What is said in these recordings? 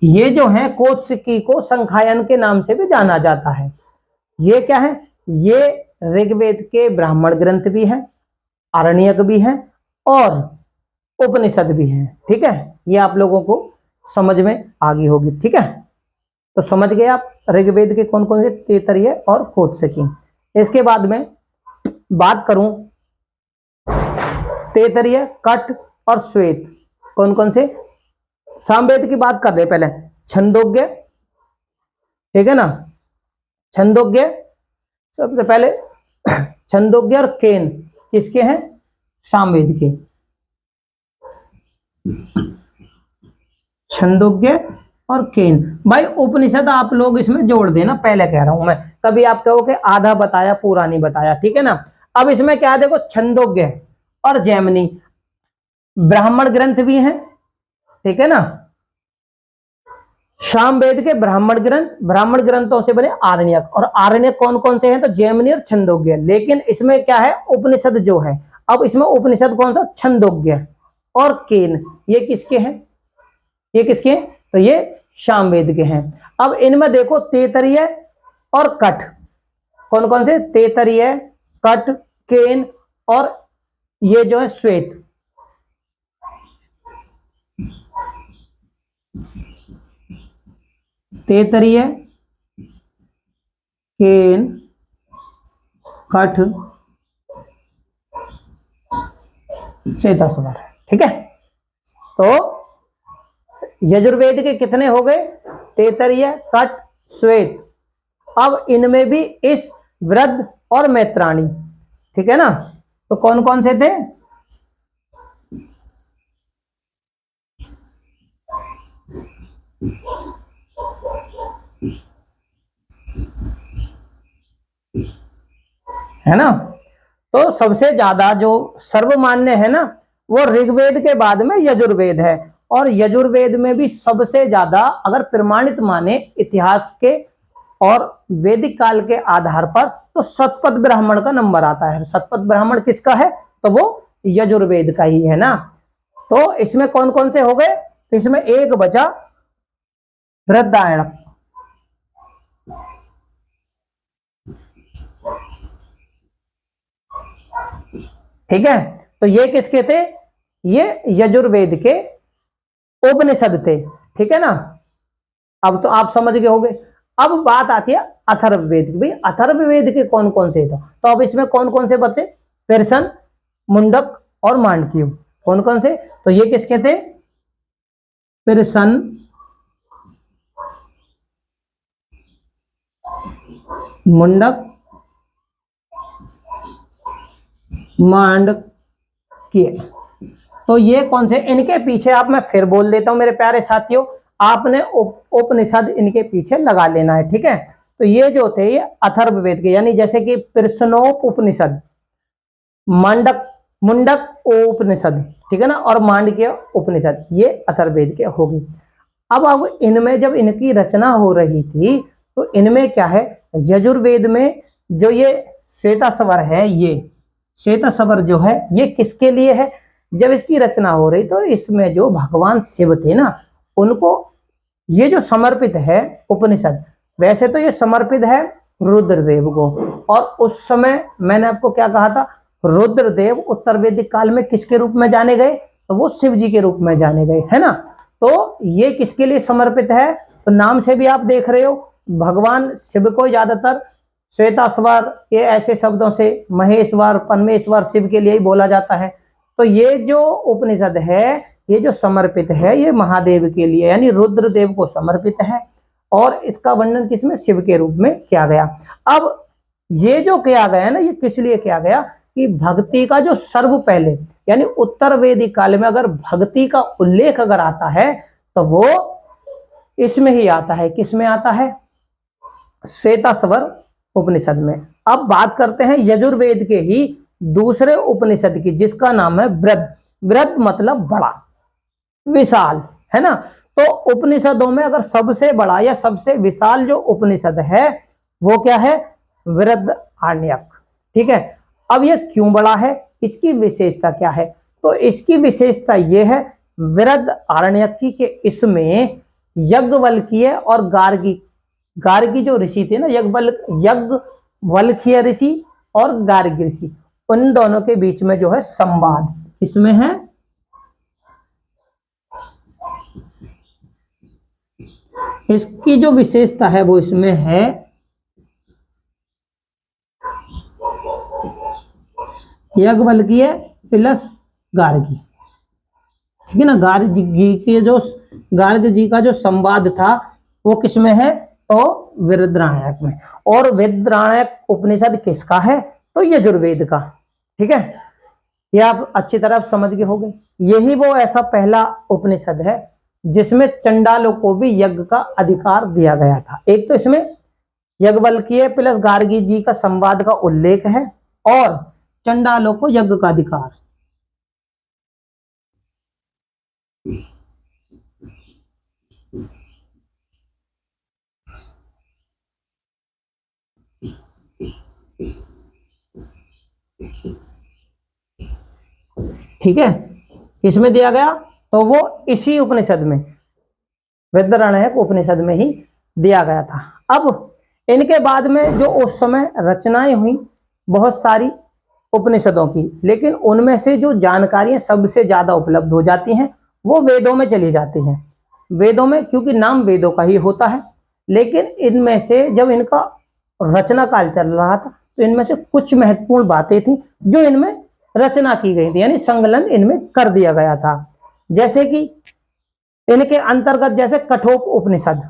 ये जो है कौत्सिकी को संखायन के नाम से भी जाना जाता है। ये क्या है, ये ऋग्वेद के ब्राह्मण ग्रंथ भी हैं, आरण्यक भी हैं और उपनिषद भी हैं। ठीक है, ये आप लोगों को समझ में आ गई होगी। ठीक है, तो समझ गए आप ऋग्वेद के कौन कौन से, तैत्तिरीय और कौत्सिकी। इसके बाद में बात करूं तैत्तिरीय, कठ और श्वेत कौन कौन से। सामवेद की बात कर ले पहले, छंदोग्य, ठीक है ना, छंदोग्य सबसे पहले छंदोग्य और केन किसके हैं, सामवेद के। छंदोग्य और केन, भाई उपनिषद आप लोग इसमें जोड़ देना, पहले कह रहा हूं मैं, कभी आप कहो कि आधा बताया पूरा नहीं बताया। ठीक है ना, अब इसमें क्या देखो, छंदोग्य और जैमिनी ब्राह्मण ग्रंथ भी हैं। ठीक है ना, सामवेद के ब्राह्मण ग्रंथ, ब्राह्मण ग्रंथों से बने आरण्यक, और आरण्यक कौन कौन से हैं, तो जैमिनी और छंदोग्य। लेकिन इसमें क्या है, उपनिषद जो है, अब इसमें उपनिषद कौन सा, छंदोग्य और केन, ये किसके हैं, ये किसके हैं, तो ये सामवेद के हैं। अब इनमें देखो तैत्तिरीय और कठ कौन कौन से, तैत्तिरीय, कठ, केन और ये जो है श्वेत। तैत्तिरीय, केन, कठ, श्वेताश्वर। ठीक है, तो यजुर्वेद के कितने हो गए, तैत्तिरीय, कठ, श्वेत। अब इनमें भी इस, वृद्ध और मैत्राणी। ठीक है ना, तो कौन कौन से थे, है ना। तो सबसे ज्यादा जो सर्वमान्य है ना, वो ऋग्वेद के बाद में यजुर्वेद है, और यजुर्वेद में भी सबसे ज्यादा अगर प्रमाणित माने इतिहास के और वैदिक काल के आधार पर, तो शतपथ ब्राह्मण का नंबर आता है। शतपथ ब्राह्मण किसका है, तो वो यजुर्वेद का ही है ना। तो इसमें कौन कौन से हो गए, तो इसमें एक बचा वृद्धारण्यक। ठीक है, तो ये किसके थे, ये यजुर्वेद के उपनिषद थे। ठीक है ना, अब तो आप समझ गए होंगे। अब बात आती है अथर्ववेद की, भाई अथर्ववेद के कौन कौन से थे, तो अब इसमें कौन कौन से बचे, पेर्सन, मुंडक और मांडक्यू। कौन कौन से, तो ये किसके थे, पेर्सन, मुंडक, मांडक्य। तो ये कौन से, इनके पीछे आप, मैं फिर बोल देता हूं मेरे प्यारे साथियों, आपने उपनिषद इनके पीछे लगा लेना है। ठीक है, तो ये जो थे ये अथर्ववेद के, यानी जैसे कि प्रश्नोप उपनिषद, मांडक, मुंडक उपनिषद, ठीक है ना, और मांडक्य उपनिषद, ये अथर्ववेद के हो गए। अब इनमें जब इनकी रचना हो रही थी, तो इनमें क्या है, यजुर्वेद में जो ये श्वेताश्वर है, ये श्वेताश्वर जो है ये किसके लिए है, जब इसकी रचना हो रही तो इसमें जो भगवान शिव थे ना, उनको ये जो समर्पित है उपनिषद, वैसे तो ये समर्पित है रुद्रदेव को, और उस समय मैंने आपको क्या कहा था, रुद्रदेव उत्तर वैदिक काल में किसके रूप में जाने गए, तो वो शिव जी के रूप में जाने गए, है ना। तो ये किसके लिए समर्पित है, तो नाम से भी आप देख रहे हो, भगवान शिव को ज्यादातर श्वेताश्वर, ये ऐसे शब्दों से महेश्वर, परमेश्वर, शिव के लिए ही बोला जाता है। तो ये जो उपनिषद है, ये जो समर्पित है, ये महादेव के लिए यानी रुद्रदेव को समर्पित है, और इसका वर्णन किसमें, शिव के रूप में किया गया। अब ये जो किया गया ना, ये किस लिए किया गया, कि भक्ति का जो सर्व पहले, यानी उत्तर वैदिक काल में अगर भक्ति का उल्लेख अगर आता है, तो वो इसमें ही आता है, किसमें आता है, श्वेताश्वर उपनिषद में। अब बात करते हैं यजुर्वेद के ही दूसरे उपनिषद की, जिसका नाम है वृद्ध। वृद्ध मतलब बड़ा, विशाल, है ना। तो उपनिषदों में अगर सबसे बड़ा या सबसे विशाल जो उपनिषद है, वो क्या है, वृद्धारण्यक। ठीक है, अब ये क्यों बड़ा है, इसकी विशेषता क्या है, तो इसकी विशेषता ये है वृद्धारण्यक की, कि इसमें याज्ञवल्क्य और गार्गी, गार्गी जो ऋषि थे ना, याज्ञवल्क्य ऋषि और गार्गी ऋषि, उन दोनों के बीच में जो है संवाद इसमें है। इसकी जो विशेषता है वो इसमें है याज्ञवल्क्य प्लस गार्गी, ठीक है ना। गार्ग जी का जो संवाद था वो किसमें है, तो वेदरायक में। और वेदरायक उपनिषद किसका है, तो यजुर्वेद का, ठीक है। ये आप अच्छी तरह समझ गए होंगे। यही वो ऐसा पहला उपनिषद है जिसमें चंडालों को भी यज्ञ का अधिकार दिया गया था। एक तो इसमें याज्ञवल्क्य प्लस गार्गी जी का संवाद का उल्लेख है और चंडालों को यज्ञ का अधिकार। ठीक है, इसमें दिया गया, तो वो इसी उपनिषद में, वेदरायक उपनिषद में ही दिया गया था। अब इनके बाद में जो उस समय रचनाएं हुई बहुत सारी उपनिषदों की, लेकिन उनमें से जो जानकारियां सबसे ज्यादा उपलब्ध हो जाती हैं वो वेदों में चली जाती हैं। वेदों में क्योंकि नाम वेदों का ही होता है, लेकिन इनमें से जब इनका रचना काल चल रहा था तो इनमें से कुछ महत्वपूर्ण बातें थी जो इनमें रचना की गई थी, यानी संकलन इनमें कर दिया गया था। जैसे कि इनके अंतर्गत जैसे कठोप उपनिषद,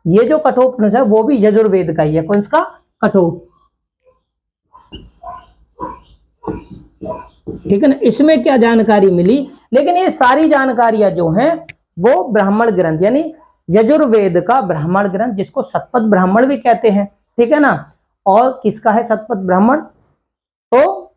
ये जो कठोप उपनिषद वो भी यजुर्वेद का ही है। कौन सा, कठोप, ठीक है ना। इसमें क्या जानकारी मिली, लेकिन ये सारी जानकारियां जो हैं वो ब्राह्मण ग्रंथ यानी यजुर्वेद का ब्राह्मण ग्रंथ, जिसको शतपथ ब्राह्मण भी कहते हैं, ठीक है ना। और किसका है शतपथ ब्राह्मण, तो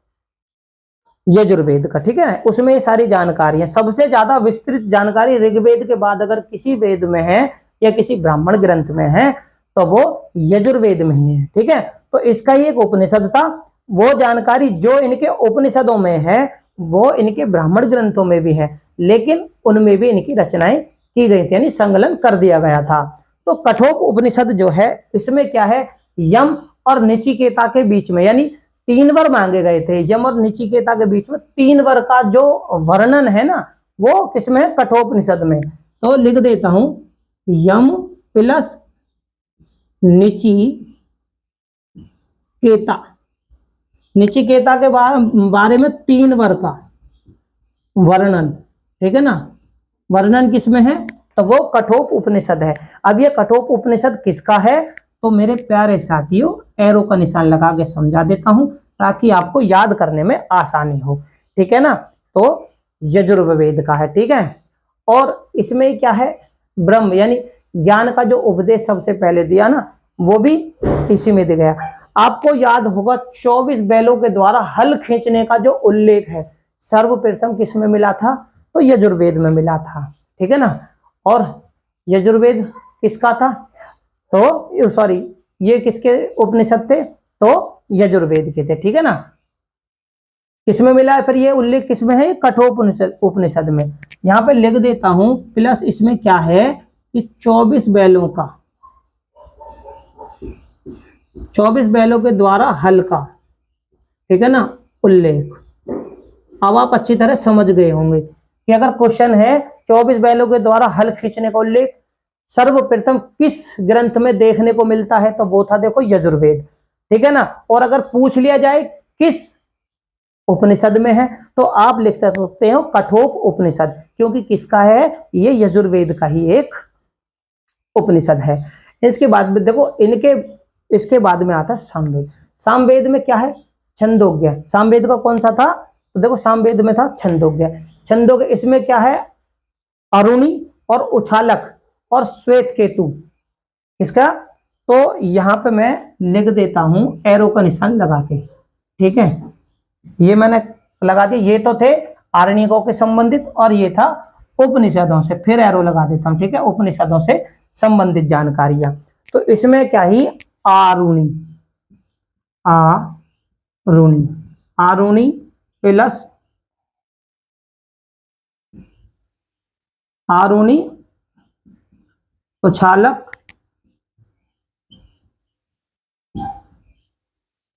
यजुर्वेद का, ठीक है। उसमें ये सारी जानकारियां, सबसे ज्यादा विस्तृत जानकारी ऋग्वेद के बाद अगर किसी वेद में है या किसी ब्राह्मण ग्रंथ में है तो वो यजुर्वेद में ही है, ठीक है। तो इसका ही एक उपनिषद था। वो जानकारी जो इनके उपनिषदों में है वो इनके ब्राह्मण ग्रंथों में भी है, लेकिन उनमें भी इनकी रचनाएं की गई थी, यानी संकलन कर दिया गया था। तो कठोप उपनिषद जो है इसमें क्या है, यम और नचिकेता के बीच में, यानी 3 वर मांगे गए थे। यम और नचिकेता के बीच में 3 वर का जो वर्णन है ना वो किसमें है, कठोपनिषद में। तो लिख देता हूं यम प्लस नचिकेता, नचिकेता के बारे में 3 वर का वर्णन, ठीक है ना। वर्णन किसमें है, तो वो कठोप उपनिषद है। अब ये कठोप उपनिषद किसका है, तो मेरे प्यारे साथियों एरो का निशान लगा के समझा देता हूं ताकि आपको याद करने में आसानी हो, ठीक है ना। तो यजुर्वेद का है, ठीक है। और इसमें क्या है, ब्रह्म यानी ज्ञान का जो उपदेश सबसे पहले दिया ना वो भी इसी में दिया गया। आपको याद होगा 24 बैलों के द्वारा हल खींचने का जो उल्लेख है सर्वप्रथम किस में मिला था, तो यजुर्वेद में मिला था, ठीक है ना। और यजुर्वेद किसका था, तो सॉरी ये किसके उपनिषद थे, तो यजुर्वेद के थे, ठीक है ना। किसमें मिला है फिर ये उल्लेख, किसमें है, कठोप उपनिषद में। यहां पे लिख देता हूं प्लस इसमें क्या है कि 24 बैलों का, 24 बैलों के द्वारा हल का, ठीक है ना, उल्लेख। अब आप अच्छी तरह समझ गए होंगे कि अगर क्वेश्चन है 24 बैलों के द्वारा हल खींचने का उल्लेख सर्वप्रथम किस ग्रंथ में देखने को मिलता है, तो वो था देखो यजुर्वेद, ठीक है ना। और अगर पूछ लिया जाए किस उपनिषद में है तो आप लिख सकते हो कठोप उपनिषद, क्योंकि किसका है, ये यजुर्वेद का ही एक उपनिषद है। इसके बाद में देखो इसके बाद में आता है सामवेद। सामवेद में क्या है, छंदोग्य। सामवेद का कौन सा था, तो देखो सामवेद में था छंदोग्य। छंदोग्य इसमें क्या है, अरुणी और उछालक और श्वेत केतु, इसका, तो यहां पे मैं लिख देता हूं एरो का निशान लगा के, ठीक है। ये मैंने लगा दिया, ये तो थे आरण्यकों के संबंधित और ये था उपनिषदों से, फिर एरो लगा देता हूं, ठीक है, उपनिषदों से संबंधित जानकारियां। तो इसमें क्या ही, आरुणी, आरुणी, आरुणी प्लस आरुणी उछालक,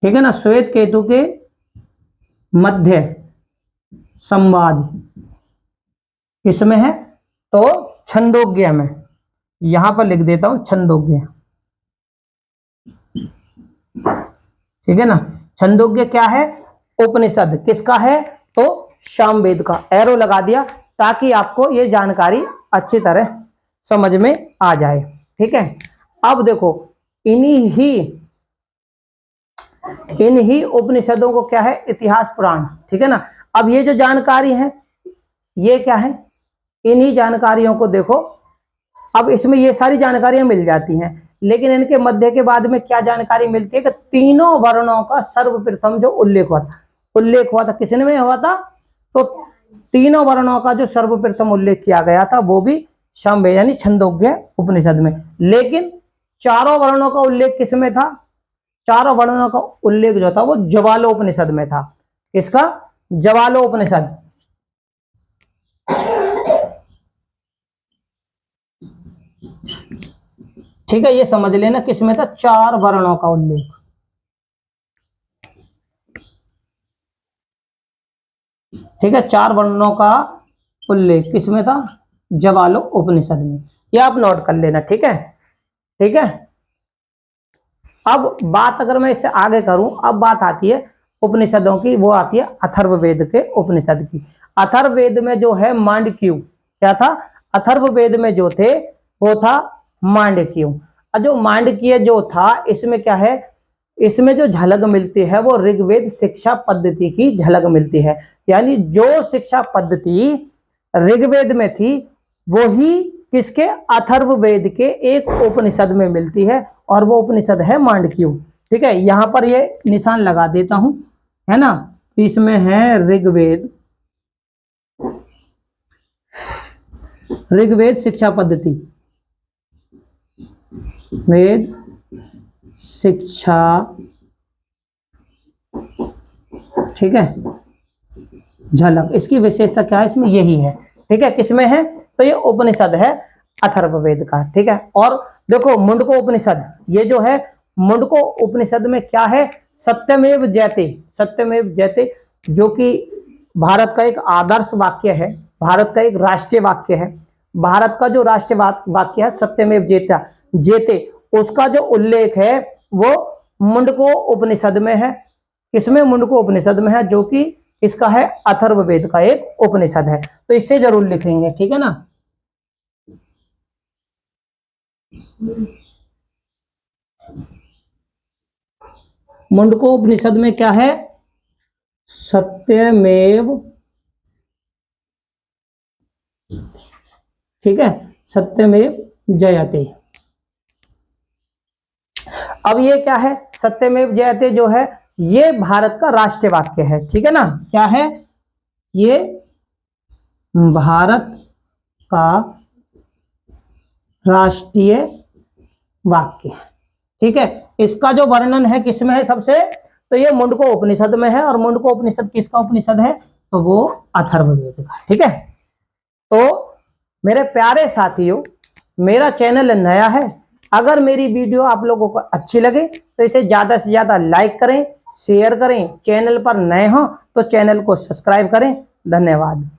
ठीक है ना, श्वेत केतु के मध्य संवाद किसमें है? तो छंदोग्य में। यहां पर लिख देता हूं छंदोग्य, ठीक है ना। छंदोग्य क्या है? उपनिषद। किसका है? तो सामवेद का। एरो लगा दिया ताकि आपको ये जानकारी अच्छी तरह समझ में आ जाए, ठीक है। अब देखो इन्हीं उपनिषदों को क्या है? इतिहास पुराण, ठीक है ना। अब ये जो जानकारी है ये क्या है? इन्हीं जानकारियों को देखो, अब इसमें ये सारी जानकारियां मिल जाती हैं, लेकिन इनके मध्य के बाद में क्या जानकारी मिलती है कि तीनों वर्णों का सर्वप्रथम जो उल्लेख हुआ था किसने में हुआ था? तो तीनों वर्णों का जो सर्वप्रथम उल्लेख किया गया था वो भी सामवेद यानी छंदोग्य उपनिषद में। लेकिन चारों वर्णों का उल्लेख किसमें था? चारों वर्णों का उल्लेख जो था वो ज्वालोपनिषद में था। किसका? ज्वालोपनिषद। ठीक है, ये समझ लेना किसमें था? चार वर्णों का उल्लेख, ठीक है। चार वर्णों का उल्लेख किसमें था? ज्वालो उपनिषद में। ये आप नोट कर लेना, ठीक है, ठीक है। अब बात अगर मैं इससे आगे करूं, अब बात आती है उपनिषदों की, वो आती है अथर्ववेद के उपनिषद की। अथर्ववेद में जो है मांडक्यू, क्या था? अथर्ववेद में जो थे वो था मांडक्यू। और जो मांडक्य जो था इसमें क्या है? इसमें जो झलक मिलती है वो ऋग्वेद शिक्षा पद्धति की झलक मिलती है। यानी जो शिक्षा पद्धति ऋग्वेद में थी वही किसके? अथर्ववेद के एक उपनिषद में मिलती है, और वो उपनिषद है मांडक्यू, ठीक है। यहां पर ये निशान लगा देता हूं, है ना। इसमें है ऋग्वेद शिक्षा पद्धति, वेद शिक्षा, ठीक है, झलक। इसकी विशेषता क्या है? इसमें यही है, ठीक है। किसमें है? तो ये उपनिषद है अथर्ववेद का, ठीक है। और देखो मुंडको उपनिषद, ये जो है मुंडको उपनिषद में क्या है? सत्यमेव जयते, सत्यमेव जयते, जो कि भारत का एक आदर्श वाक्य है, भारत का एक राष्ट्रीय वाक्य है। भारत का जो राष्ट्रीय वाक्य है सत्यमेव जयते, उसका जो उल्लेख है वो मुंडको उपनिषद में है। किसमें? मुंडको उपनिषद में है, जो कि इसका है अथर्ववेद का एक उपनिषद है। तो इससे जरूर लिखेंगे, ठीक है ना। मुंडको उपनिषद में क्या है? सत्यमेव, ठीक है, सत्यमेव जयते। अब ये क्या है? सत्यमेव जयते जो है ये भारत का राष्ट्रीय वाक्य है, ठीक है ना। क्या है? ये भारत का राष्ट्रीय वाक्य, ठीक है। इसका जो वर्णन है किसमें है सबसे? तो ये मुंडको उपनिषद में है, और मुंडको उपनिषद किसका उपनिषद है? तो वो अथर्ववेद का, ठीक है। तो मेरे प्यारे साथियों, मेरा चैनल नया है, अगर मेरी वीडियो आप लोगों को अच्छी लगे तो इसे ज्यादा से ज्यादा लाइक करें, शेयर करें। चैनल पर नए हो तो चैनल को सब्सक्राइब करें। धन्यवाद।